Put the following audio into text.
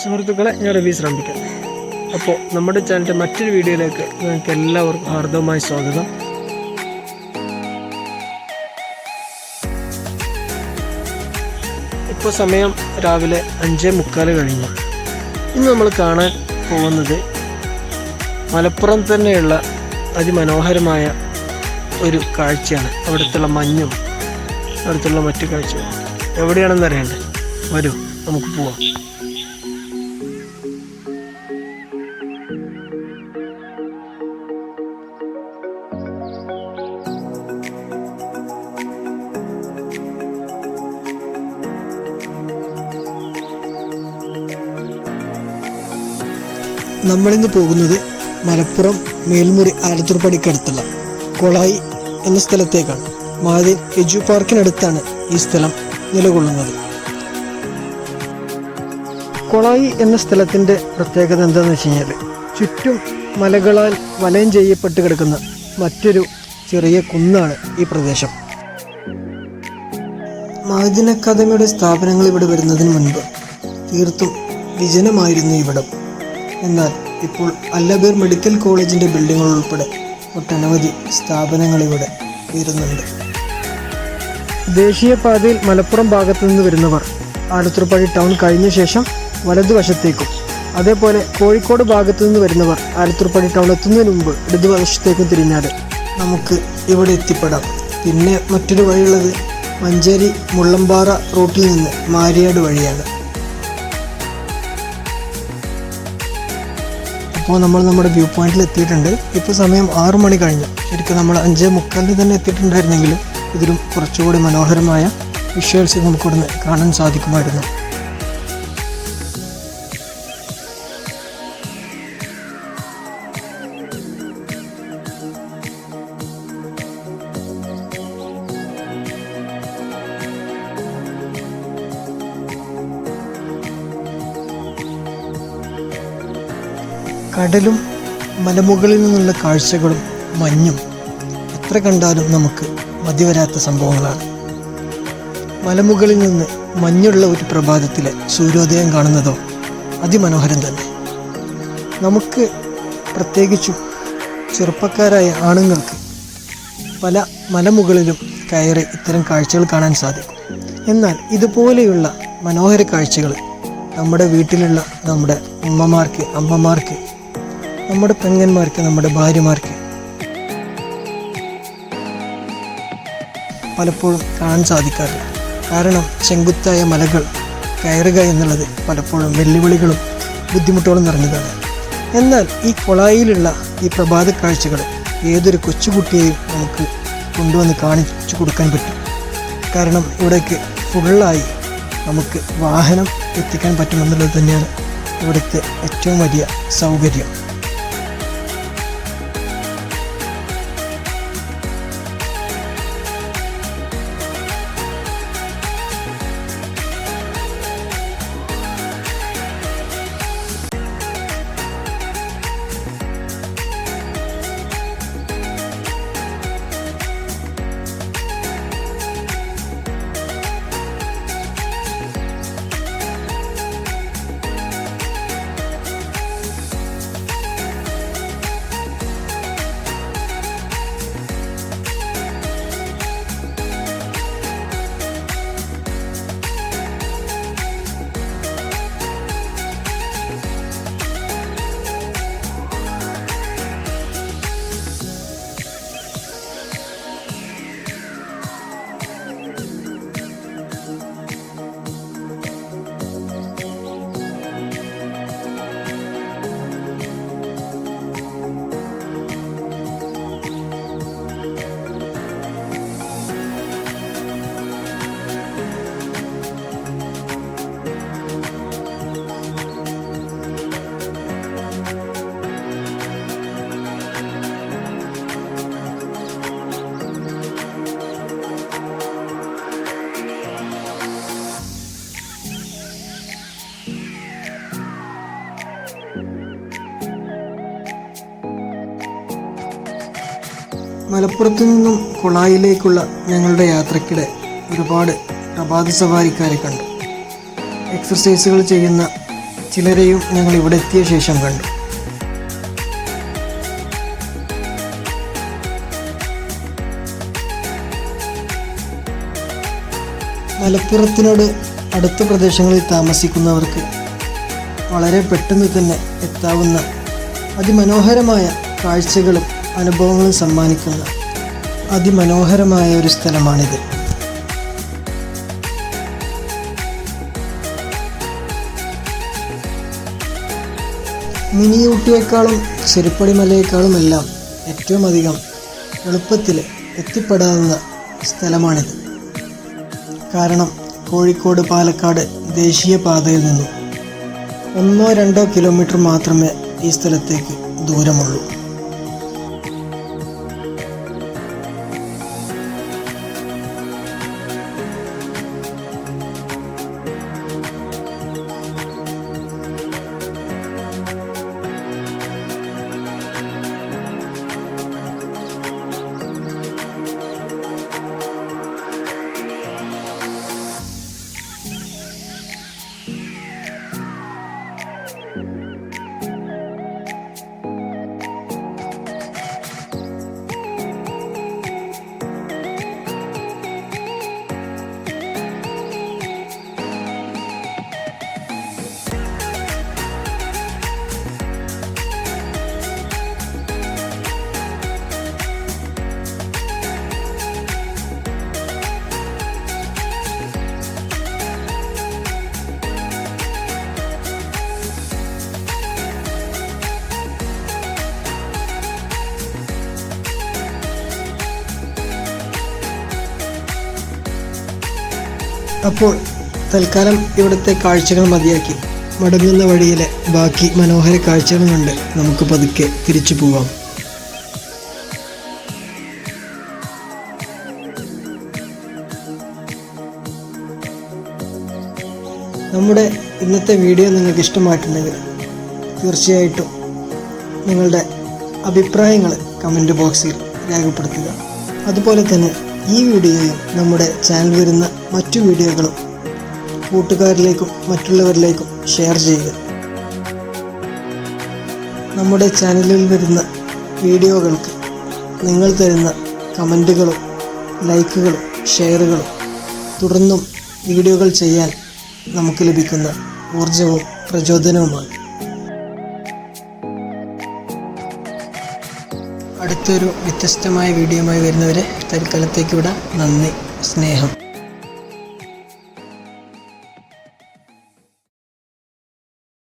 സുഹൃത്തുക്കളെ, ഞാൻ റബീസ് റംബിക്കൽ. അപ്പോൾ നമ്മുടെ ചാനലിൻ്റെ മറ്റൊരു വീഡിയോയിലേക്ക് നിങ്ങൾക്ക് എല്ലാവർക്കും ഹാർദവമായ സ്വാഗതം. ഇപ്പോൾ സമയം രാവിലെ 5:45 കഴിഞ്ഞു. ഇന്ന് നമ്മൾ കാണാൻ പോകുന്നത് മലപ്പുറം തന്നെയുള്ള അതിമനോഹരമായ ഒരു കാഴ്ചയാണ്. അവിടുത്തെ മഞ്ഞും അവിടുത്തെ മറ്റു കാഴ്ചകളും എവിടെയാണെന്ന് അറിയണ്ടേ? വരൂ, നമുക്ക് പോവാം. നമ്മളിന്ന് പോകുന്നത് മലപ്പുറം മേൽമുറി ആലത്തൂർപ്പടിക്കടുത്തുള്ള കൊളായി എന്ന സ്ഥലത്തേക്കാണ്. മാതിൻ എജു പാർക്കിനടുത്താണ് ഈ സ്ഥലം നിലകൊള്ളുന്നത്. കൊളായി എന്ന സ്ഥലത്തിൻ്റെ പ്രത്യേകത എന്താണെന്ന് വെച്ച് കഴിഞ്ഞാൽ, ചുറ്റും മലകളാൽ വലയം ചെയ്യപ്പെട്ട് കിടക്കുന്ന മറ്റൊരു ചെറിയ കുന്നാണ് ഈ പ്രദേശം. മാദിൻ അക്കാദമിയുടെ സ്ഥാപനങ്ങൾ ഇവിടെ വരുന്നതിന് മുൻപ് തീർത്തും വിജനമായിരുന്നു ഇവിടം. എന്നാൽ ഇപ്പോൾ അല്ലബീർ മെഡിക്കൽ കോളേജിൻ്റെ ബിൽഡിങ്ങുകൾ ഉൾപ്പെടെ ഒട്ടനവധി സ്ഥാപനങ്ങൾ ഇവിടെ വരുന്നുണ്ട്. ദേശീയപാതയിൽ മലപ്പുറം ഭാഗത്തു നിന്ന് വരുന്നവർ ആലത്തൂർപ്പടി ടൗൺ കഴിഞ്ഞ ശേഷം വലതുവശത്തേക്കും, അതേപോലെ കോഴിക്കോട് ഭാഗത്തു നിന്ന് വരുന്നവർ ആലത്തൂർപ്പടി ടൗൺ എത്തുന്നതിന് മുമ്പ് ഇടതുവശത്തേക്കും തിരിഞ്ഞാൽ നമുക്ക് ഇവിടെ എത്തിപ്പെടാം. പിന്നെ മറ്റൊരു വഴിയുള്ളത് മഞ്ചേരി മുള്ളമ്പാറ റൂട്ടിൽ നിന്ന് മാരിയാട് വഴിയാണ്. അപ്പോൾ നമ്മൾ നമ്മുടെ വ്യൂ പോയിന്റിൽ എത്തിയിട്ടുണ്ട്. ഇപ്പോൾ സമയം 6 മണി കഴിഞ്ഞു. ശരിക്കും നമ്മൾ 5:45 തന്നെ എത്തിയിട്ടുണ്ടായിരുന്നെങ്കിലും ഇതിലും കുറച്ചുകൂടി മനോഹരമായ വിഷ്വൽസ് നമുക്കിവിടുന്ന് കാണാൻ സാധിക്കുമായിരുന്നു. കടലും മലമുകളിൽ നിന്നുള്ള കാഴ്ചകളും മഞ്ഞും എത്ര കണ്ടാലും നമുക്ക് മതിവരാത്ത സംഭവങ്ങളാണ്. മലമുകളിൽ നിന്ന് മഞ്ഞുള്ള ഒരു പ്രഭാതത്തിലെ സൂര്യോദയം കാണുന്നതോ അതിമനോഹരം തന്നെ. നമുക്ക് പ്രത്യേകിച്ചും ചെറുപ്പക്കാരായ ആണുങ്ങൾക്ക് പല മലമുകളിലും കയറി ഇത്തരം കാഴ്ചകൾ കാണാൻ സാധിക്കും. എന്നാൽ ഇതുപോലെയുള്ള മനോഹര കാഴ്ചകൾ നമ്മുടെ വീട്ടിലുള്ള നമ്മുടെ ഉമ്മമാർക്ക്, അമ്മമാർക്ക്, നമ്മുടെ പെങ്ങന്മാർക്ക്, നമ്മുടെ ഭാര്യമാർക്ക് പലപ്പോഴും കാണാൻ സാധിക്കാറില്ല. കാരണം ചെങ്കുത്തായ മലകൾ കയറുക എന്നുള്ളത് പലപ്പോഴും വെല്ലുവിളികളും ബുദ്ധിമുട്ടുകളും നിറഞ്ഞതാണ്. എന്നാൽ ഈ കൊളായിലുള്ള ഈ പ്രഭാത കാഴ്ചകൾ ഏതൊരു കൊച്ചുകുട്ടിയെയും നമുക്ക് കൊണ്ടുവന്ന് കാണിച്ചു കൊടുക്കാൻ പറ്റും. കാരണം ഇവിടേക്ക് ഫുള്ളായി നമുക്ക് വാഹനം എത്തിക്കാൻ പറ്റുമെന്നുള്ളത് തന്നെയാണ് ഇവിടുത്തെ ഏറ്റവും വലിയ സൗകര്യം. മലപ്പുറത്തു നിന്നും കൊളായിലേക്കുള്ള ഞങ്ങളുടെ യാത്രയ്ക്കിടെ ഒരുപാട് പ്രഭാത സവാരിക്കാരെ കണ്ടു. എക്സർസൈസുകൾ ചെയ്യുന്ന ചിലരെയും ഞങ്ങൾ ഇവിടെ എത്തിയ ശേഷം കണ്ടു. മലപ്പുറത്തിനോട് അടുത്ത പ്രദേശങ്ങളിൽ താമസിക്കുന്നവർക്ക് വളരെ പെട്ടെന്ന് തന്നെ എത്താവുന്ന അതിമനോഹരമായ കാഴ്ചകളും അനുഭവങ്ങളും സമ്മാനിക്കുന്ന അതിമനോഹരമായ ഒരു സ്ഥലമാണിത്. മിനി ഊട്ടിയേക്കാളും ചെരുപ്പടി മലയേക്കാളുമെല്ലാം ഏറ്റവും അധികം എളുപ്പത്തിൽ എത്തിപ്പെടാവുന്ന സ്ഥലമാണിത്. കാരണം കോഴിക്കോട് പാലക്കാട് ദേശീയപാതയിൽ നിന്നും 1-2 കിലോമീറ്റർ മാത്രമേ ഈ സ്ഥലത്തേക്ക് ദൂരമുള്ളൂ. അപ്പോൾ തൽക്കാലം ഇവിടുത്തെ കാഴ്ചകൾ മതിയാക്കി മടങ്ങുന്ന വഴിയിലെ ബാക്കി മനോഹര കാഴ്ചകൾ കണ്ട് നമുക്ക് പതുക്കെ തിരിച്ചു പോവാം. നമ്മുടെ ഇന്നത്തെ വീഡിയോ നിങ്ങൾക്ക് ഇഷ്ടമായിട്ടുണ്ടെങ്കിൽ തീർച്ചയായിട്ടും നിങ്ങളുടെ അഭിപ്രായങ്ങൾ കമൻറ്റ് ബോക്സിൽ രേഖപ്പെടുത്തുക. അതുപോലെ തന്നെ ഈ വീഡിയോയും നമ്മുടെ ചാനൽ വരുന്ന മറ്റു വീഡിയോകളും കൂട്ടുകാരിലേക്കും മറ്റുള്ളവരിലേക്കും ഷെയർ ചെയ്യുക. നമ്മുടെ ചാനലിൽ വരുന്ന വീഡിയോകൾക്ക് നിങ്ങൾ തരുന്ന കമൻറ്റുകളും ലൈക്കുകളും ഷെയറുകളും തുടർന്നും വീഡിയോകൾ ചെയ്യാൻ നമുക്ക് ലഭിക്കുന്ന ഊർജവും പ്രചോദനവുമാണ്. അടുത്തൊരു വ്യത്യസ്തമായ വീഡിയോയുമായി വരുന്നവരെ തൽക്കാലത്തേക്ക് വിടാം. നന്ദി, സ്നേഹം.